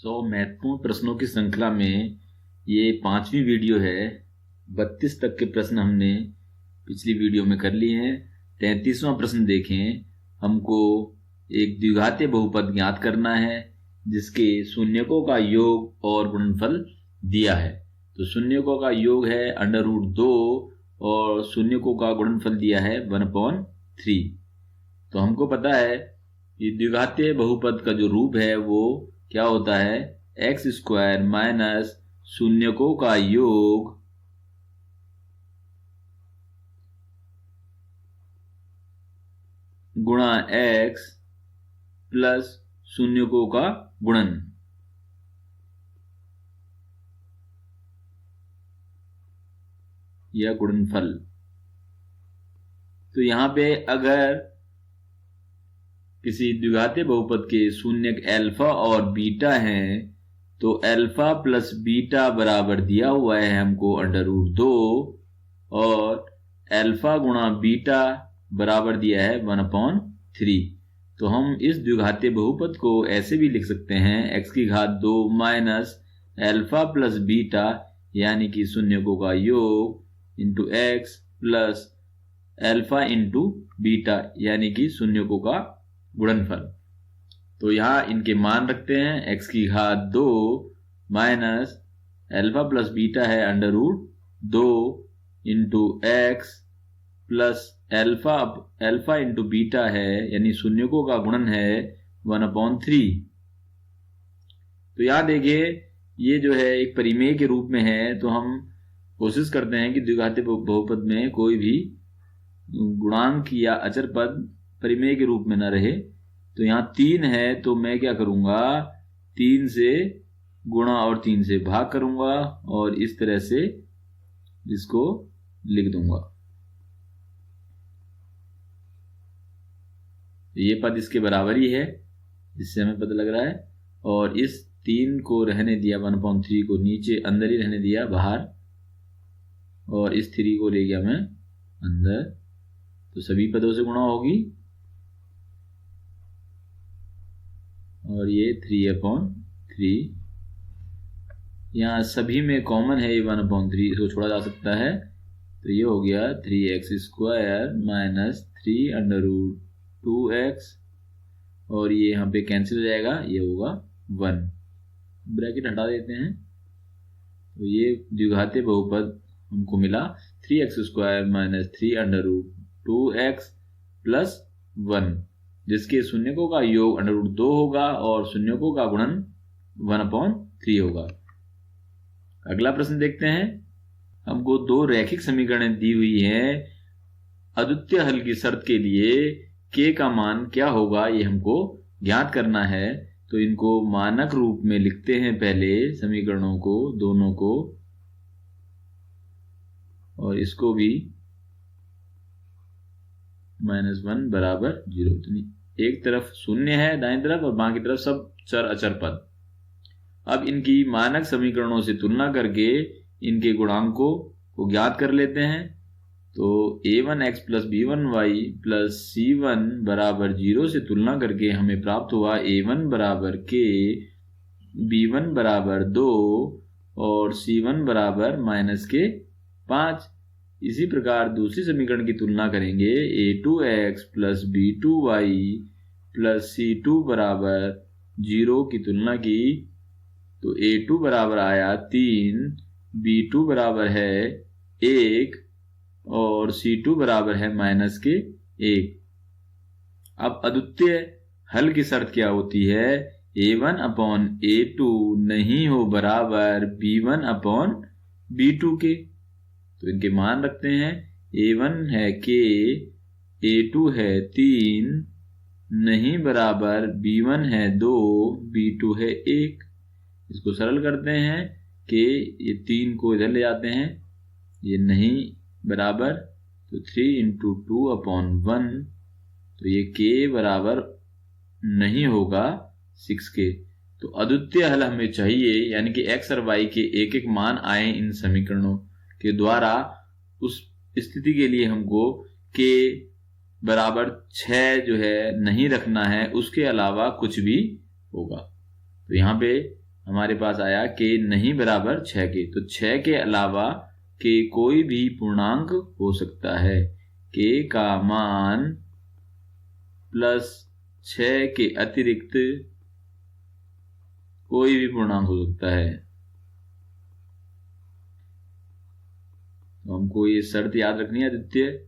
महत्वपूर्ण प्रश्नों की श्रृंखला में ये 5वीं वीडियो है। 32 तक के प्रश्न हमने पिछली वीडियो में कर लिए हैं। 33वां प्रश्न देखें। हमको एक द्विघातीय बहुपद ज्ञात करना है जिसके शून्यकों का योग और गुणनफल दिया है। तो शून्यकों का योग है √2 और शून्यकों का गुणनफल दिया है 1/3। तो हमको पता है कि द्विघातीय बहुपद का जो रूप है वो क्या होता है, x² माइनस शून्यकों का योग गुणा x प्लस शून्यकों का गुणन। या गुणनफल। तो यहां पे अगर किसी द्विघातीय बहुपद के शून्यक अल्फा और बीटा हैं तो अल्फा प्लस बीटा बराबर दिया हुआ है हमको √2 और अल्फा गुणा बीटा बराबर दिया है 1/3। तो हम इस द्विघातीय बहुपद को ऐसे भी लिख सकते हैं x² minus alpha plus beta यानी कि शून्यकों का योग into x plus alpha into beta यानी कि शून्यकों का गुणनफल। तो यहाँ इनके मान रखते हैं x² minus alpha plus beta है √2 into x plus alpha into beta है यानी शून्यकों का गुणन है 1/3। तो यहाँ देखिए ये जो है एक परिमेय के रूप में है। तो हम कोशिश करते हैं कि द्विघातीय बहुपद में कोई भी गुणांक या अचर पद परिमेय के रूप में न रहे। तो यहाँ 3 है तो मैं क्या करूंगा, 3 से गुणा और 3 से भाग करूंगा और इस तरह से इसको लिख दूंगा। ये पद इसके बराबर ही है जिससे हमें पता लग रहा है। और इस 3 को रहने दिया 1/3 को नीचे अंदर ही रहने दिया बाहर और इस 3 को ले गया मैं अंदर। तो सभी पदों से गुणा होगी और ये 3/3। यहाँ सभी में कॉमन है ये 1/3, इसको छोड़ा जा सकता है। तो ये हो गया 3x² माइनस 3√2x और ये यहाँ पे कैंसिल हो जाएगा, ये होगा 1। ब्रैकेट हटा देते हैं। तो ये द्विघातीय बहुपद हमको मिला 3x² माइनस 3√2x प्लस 1 जिसके शून्यकों का योग √2 होगा और शून्यकों का गुणन 1/3 होगा। अगला प्रश्न देखते हैं। हमको 2 रैखिक समीकरण दी हुई है। अद्वितीय हल की शर्त के लिए k का मान क्या होगा ये हमको ज्ञात करना है। तो इनको मानक रूप में लिखते हैं पहले समीकरणों को दोनों को और इसको भी -1 बराबर 0। तो एक तरफ शून्य है दाईं तरफ और बाकी तरफ सब चर अचर पद। अब इनकी मानक समीकरणों से तुलना करके इनके गुणांकों को ज्ञात कर लेते हैं। तो a1x plus b1y plus c1 बराबर 0 से तुलना करके हमें प्राप्त हुआ a1 बराबर k, b1 बराबर 2 और c1 बराबर -k5। इसी प्रकार दूसरी समीकरण की तुलना करेंगे a2x plus b2y plus c2 बराबर 0 की तुलना की। तो a2 बराबर आया 3, b2 बराबर है 1 और c2 बराबर है -k1। अब अद्वितीय हल की शर्त क्या होती है, a1/a2 नहीं हो बराबर b1/b2 के। तो इनके मान रखते हैं a1 है k, a2 है 3 नहीं बराबर b1 है 2, b2 है 1। इसको सरल करते हैं कि ये 3 को इधर ले जाते हैं, ये नहीं बराबर तो 3 × 2/1। तो ये k बराबर नहीं होगा 6k। तो अद्वितीय हल हमें चाहिए यानी कि x और y के एक एक मान आए इन समीकरणों के द्वारा। उस स्थिति के लिए हमको k बराबर 6 जो है नहीं रखना है, उसके अलावा कुछ भी होगा। तो यहाँ पे हमारे पास आया k नहीं बराबर 6 के। तो 6 के अलावा k कोई भी पूर्णांक हो सकता है। k का मान प्लस 6 के अतिरिक्त कोई भी पूर्णांक हो सकता है। तो हमको ये शर्त याद रखनी है आदित्य,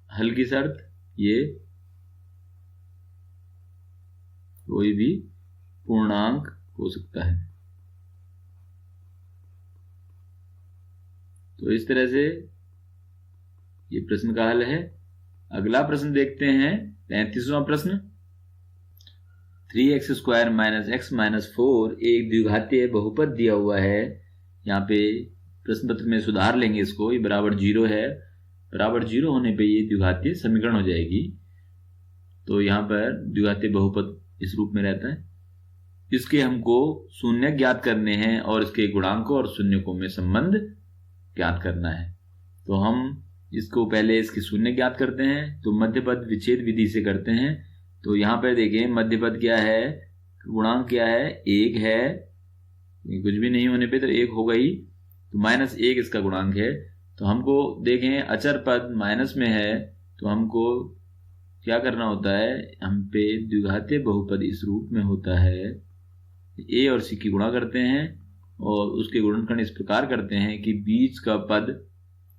हल की शर्त, ये कोई भी पूर्णांक हो सकता है। तो इस तरह से ये प्रश्न का हल है। अगला प्रश्न देखते हैं, 35वां प्रश्न। 3x² - x - 4 एक द्विघातीय बहुपद दिया हुआ है। यहाँ पे प्रश्न पत्र में सुधार लेंगे इसको, ये बराबर 0 है। बराबर 0 होने पे ये द्विघातीय समीकरण हो जाएगी। तो यहाँ पर द्विघातीय बहुपद इस रूप में रहता है। इसके हमको शून्य ज्ञात करने हैं और इसके गुणांकों और शून्यकों में संबंध ज्ञात करना है। तो हम इसको पहले इसके शून्य ज्ञात करते हैं, तो मध्यपद विच्छेद विधि से करते हैं। तो यहाँ पर देखें मध्यपद क्या है, गुणांक क्या है, 1 है। कुछ भी नहीं होने पे तो 1 होगा ही, तो -1 इसका गुणांक है। तो हमको देखें अचर पद माइनस में है, तो हमको क्या करना होता है, हम पे द्विघातीय बहुपद इस रूप में होता है। a और c की गुणा करते हैं और उसके गुणनखंड इस प्रकार करते हैं कि बीच का पद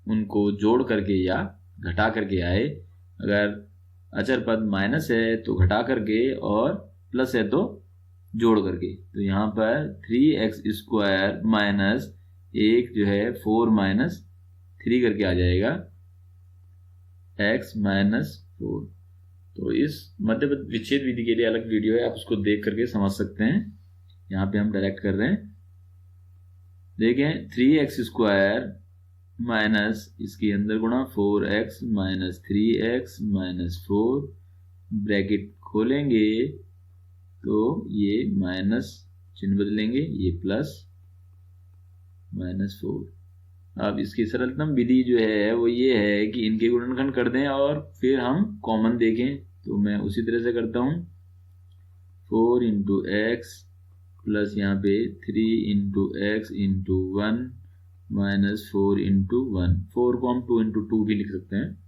उनको जोड़ करके या घटा करके आए। अगर अचर पद माइनस है तो घटा करके और प्लस है तो जोड़ करके। तो यहाँ पर 3x² माइनस 1 जो है 4 - 3 करके आ जाएगा x - 4। तो इस मध्यपद विच्छेद विधि के लिए अलग वीडियो है, आप उसको देख करके समझ सकते हैं। यहाँ पे हम डायरेक्ट कर रहे हैं। देखें 3x² माइनस इसके अंदर गुणा 4x - 3x - 4 ब्रैकेट खोलेंगे तो ये माइनस चिन्ह बदलेंगे, ये प्लस -4। अब इसकी सरलतम विधि जो है वो ये है कि इनके गुणनखंड कर दें और फिर हम कॉमन देखें। तो मैं उसी तरह से करता हूँ, 4 × x प्लस यहाँ पे 3 × x × 1 - 4 × 1। 4 को हम 2 × 2 भी लिख सकते हैं।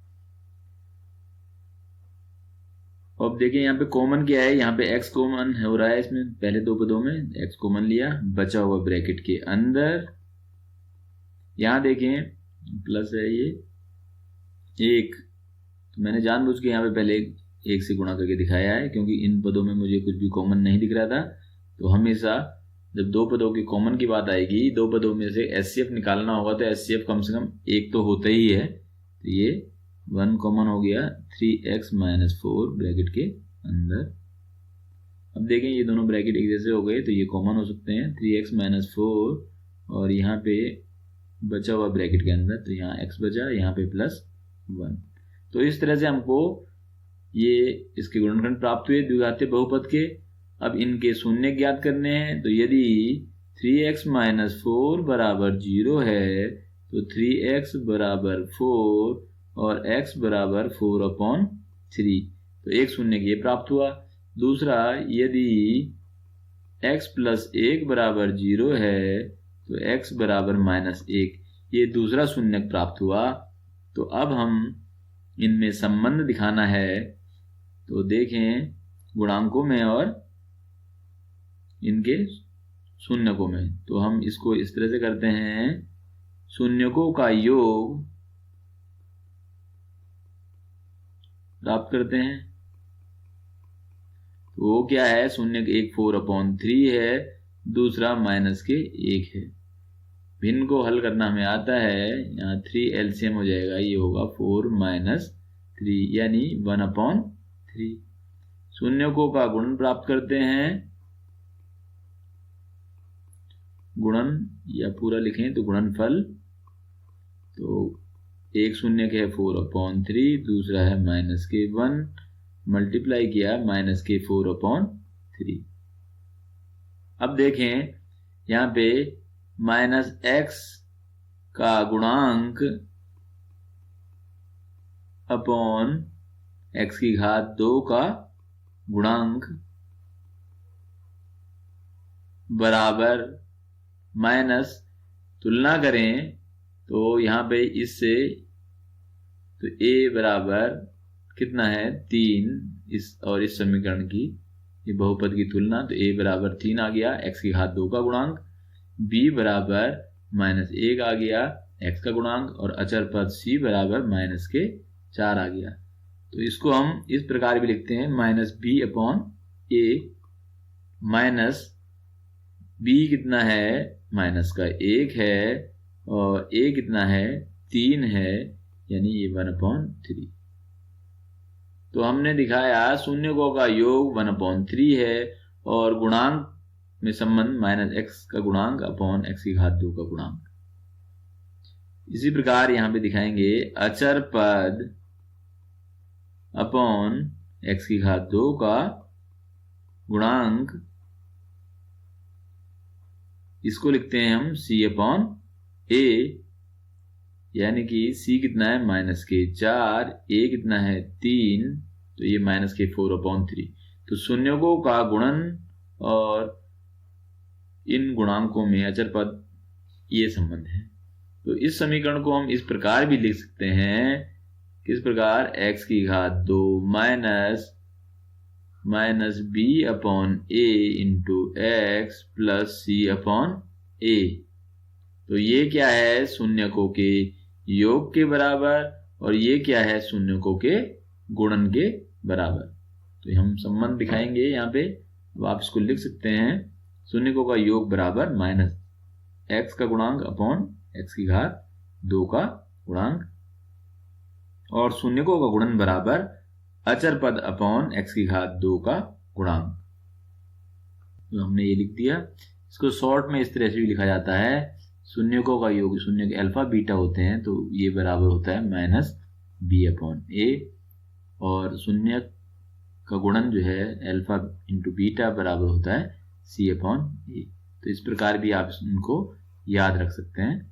अब देखिए यहाँ पे कॉमन क्या है, यहाँ पे x कॉमन हो रहा है इसमें, पहले दो पदों में x कॉमन लिया, बचा हुआ ब्रैकेट के अंदर। यहाँ देखें प्लस है ये 1, तो मैंने जानबूझ के यहाँ पे पहले 1 से गुणा करके दिखाया है, क्योंकि इन पदों में मुझे कुछ भी कॉमन नहीं दिख रहा था। तो हमेशा जब दो पदों की कॉमन की बात आएगी, दो पदों में से HCF निकालना होगा तो HCF कम से कम एक तो होता ही है। तो ये 1 कॉमन हो गया, 3x - 4 ब्रैकेट के अंदर। अब देखें ये दोनों ब्रैकेट एक जैसे हो गए, तो ये कॉमन हो सकते हैं, 3x - 4 और यहाँ पे बचा हुआ ब्रैकेट के अंदर, तो यहाँ x बचा, यहाँ पे +1। तो इस तरह से हमको ये इसके गुणनखंड प्राप्त हुए द्विघातीय बहुपद के। अब इनके शून्य ज्ञात करने हैं। तो यदि 3x - 4 बराबर 0 है तो 3x बराबर 4 और x बराबर 4/3, तो एक शून्य ये प्राप्त हुआ। दूसरा, यदि x + 1 बराबर 0 है तो x बराबर -1, ये दूसरा शून्य प्राप्त हुआ। तो अब हम इनमें संबंध दिखाना है। तो देखें गुणांकों में और इनके शून्यकों में। तो हम इसको इस तरह से करते हैं, शून्यकों का योग प्राप्त करते हैं। तो वो क्या है, शून्य एक 4/3 है, दूसरा -1 है। भिन्न को हल करना हमें आता है। यहाँ 3 LCM हो जाएगा, ये होगा 4 - 3 यानी 1/3। शून्यकों का गुणन प्राप्त करते हैं। गुणन या पूरा लिखें तो गुणनफल। तो एक शून्य है 4/3, दूसरा है -1, मल्टीप्लाई किया -4/3। अब देखें यहाँ पे -x का गुणांक अपॉन x⁴ का गुणांक बराबर माइनस, तुलना करें तो यहाँ पे इससे तो a बराबर कितना है 3, इस और इस समीकरण की ये बहुपद की तुलना, तो a बराबर 3 आ गया x की घात 2 का गुणांक, b बराबर -1 आ गया x का गुणांक, और अचर पद c बराबर -4 आ गया। तो इसको हम इस प्रकार भी लिखते हैं -b/a माइनस b कितना है -1 है और a कितना है 3 है, यानी ये 1/3। तो हमने दिखाया शून्यकों का योग 1/3 है और गुणांक में संबंध -x का गुणांक अपॉन x की घात 2 का गुणांक। इसी प्रकार यहां पे दिखाएंगे अचर पद अपॉन x की घात 2 का गुणांक, इसको लिखते हैं हम c/a, यानी कि c कितना है -4, a कितना है 3, तो ये -4/3। तो शून्यकों का गुणन और इन गुणांकों में अचर पद ये संबंध है। तो इस समीकरण को हम इस प्रकार भी लिख सकते हैं, किस प्रकार, x की घात 2 minus b/a into x plus c/a। तो ये क्या है शून्यकों के योग के बराबर और ये क्या है शून्यकों के गुणन के बराबर। तो हम संबंध दिखाएंगे यहाँ पे। अब आप इसको लिख सकते हैं शून्यकों का योग बराबर -x का गुणांक अपॉन x की घात 2 का गुणांक, और शून्यकों का गुणन बराबर अचर पद अपॉन x की घात 2 का गुणांक। तो हमने ये लिख दिया। इसको शॉर्ट में इस तरह से भी लिखा जाता है, शून्यकों का योग, शून्य के अल्फा बीटा होते हैं, तो ये बराबर होता है -b/a, और शून्य का गुणन जो है अल्फा इंटू बीटा बराबर होता है c/a। तो इस प्रकार भी आप इनको याद रख सकते हैं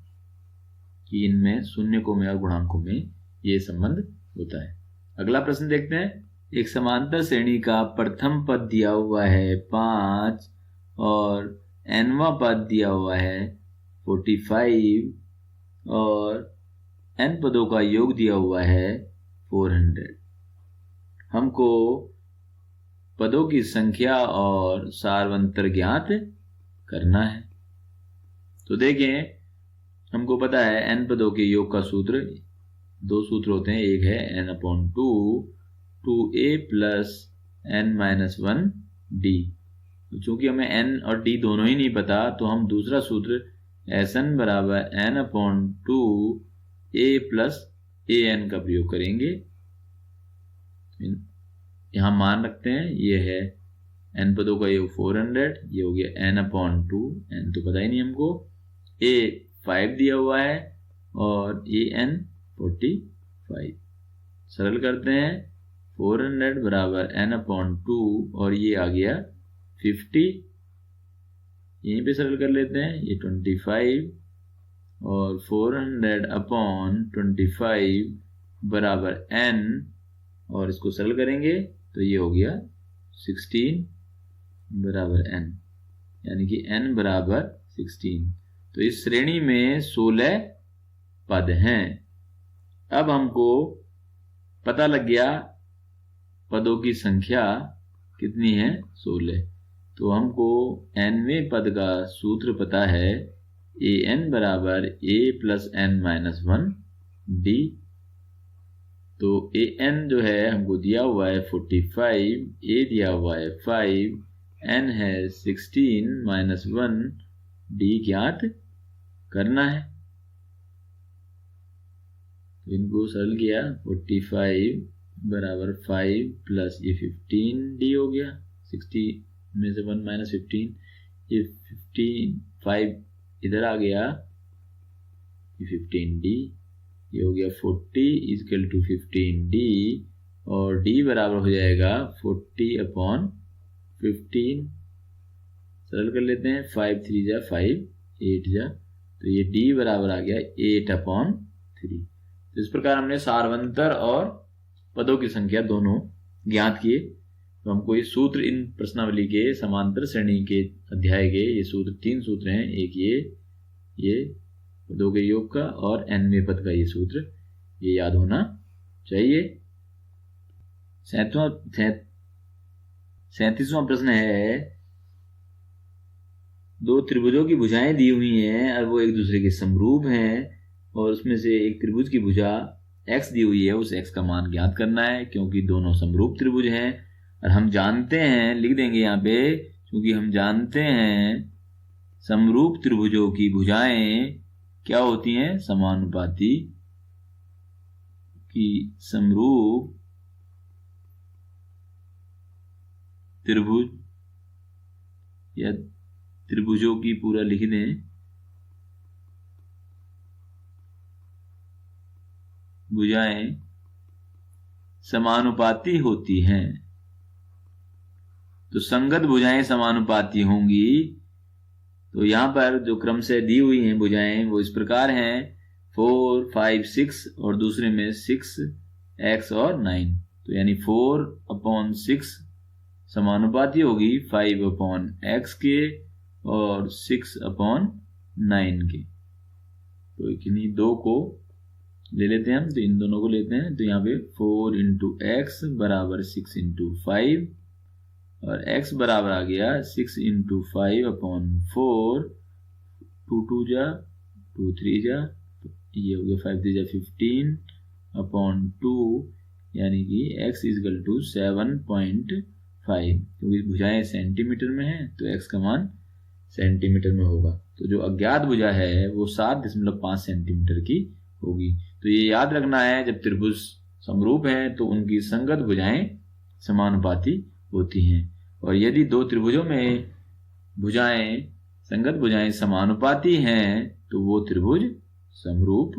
कि इनमें शून्यकों में और गुणांकों में ये संबंध होता है। अगला प्रश्न देखते हैं। एक समांतर श्रेणी का प्रथम पद दिया हुआ है 5 और nवां पद दिया हुआ है 45 और n पदों का योग दिया हुआ है 400। हमको पदों की संख्या और सारवंतर ज्ञात करना है। तो देखें, हमको पता है n पदों के योग का सूत्र, 2 सूत्र होते हैं। एक है n/2 2a प्लस n-1d। तो चूंकि हमें n और d दोनों ही नहीं पता, तो हम दूसरा सूत्र Sn बराबर n/2 a प्लस an का प्रयोग करेंगे। यहाँ मान रखते हैं, ये है n पदों का योग 400, ये हो गया n/2, n तो पता ही नहीं हमको, a 5 दिया हुआ है और an 45। सरल करते हैं, 400 बराबर n/2 और ये आ गया 50, यहीं पे सरल कर लेते हैं, ये 25 और 400/25 बराबर n, और इसको सरल करेंगे तो ये हो गया 16 बराबर n, यानी कि n बराबर 16। तो इस श्रेणी में 16 पद हैं। अब हमको पता लग गया पदों की संख्या कितनी है, 16। तो हमको nवें पद का सूत्र पता है, an बराबर a प्लस n-1d। तो an जो है हमको दिया हुआ है 45, a दिया हुआ है 5, n है 16 - 1, d ज्ञात करना है। तो इनको सरल किया, 45 बराबर 5 प्लस ये 15d हो गया, 60 में से 1 - 15, ये 5 इधर आ गया, ये 15d, ये हो गया 40 = 15d, और d बराबर हो जाएगा 40/15। सरल कर लेते हैं, 5 3 जा 5, 8 जा, तो ये d बराबर आ गया 8/3। तो इस प्रकार हमने सारवंतर और पदों की संख्या दोनों ज्ञात किए। तो हमको ये सूत्र इन प्रश्नावली के समांतर श्रेणी के अध्याय के ये सूत्र 3 सूत्र हैं, एक ये पदों के योग का और nवें पद का ये सूत्र ये याद होना चाहिए। 37वां प्रश्न है, दो त्रिभुजों की भुजाएं दी हुई हैं और वो एक दूसरे के समरूप हैं और उसमें से एक त्रिभुज की भुजा x दी हुई है, उस x का मान ज्ञात करना है क्योंकि दोनों समरूप त्रिभुज हैं। और हम जानते हैं, लिख देंगे यहाँ पे, क्योंकि हम जानते हैं समरूप त्रिभुजों की भुजाएं क्या होती हैं, समानुपाती। कि समरूप त्रिभुज या त्रिभुजों की पूरा लिख दें, भुजाएं समानुपाती होती हैं। तो संगत भुजाएं समानुपाती होंगी। तो यहां पर जो क्रम से दी हुई हैं भुजाएं वो इस प्रकार हैं, 4, 5, 6 और दूसरे में 6, x और 9। तो यानी 4/6 समानुपाती होगी 5/x के और 6/9 के। तो इन्हीं दो को ले लेते हैं हम, तो इन दोनों को लेते हैं। तो यहाँ पे 4 × x बराबर 6 × 5 और x बराबर आ गया 6 × 5/4, 2 2 जा 2 3 जा, ये हो गया 5 3 जा 15/2, यानी कि x = 7.5। क्योंकि भुजाएं सेंटीमीटर में है तो x का मान सेंटीमीटर में होगा। तो जो अज्ञात भुजा है वो 7.5 सेंटीमीटर की होगी। तो ये याद रखना है, जब त्रिभुज समरूप हैं तो उनकी संगत भुजाएं समानुपाती होती हैं। और यदि दो त्रिभुजों में संगत भुजाएं समानुपाती हैं तो वो त्रिभुज समरूप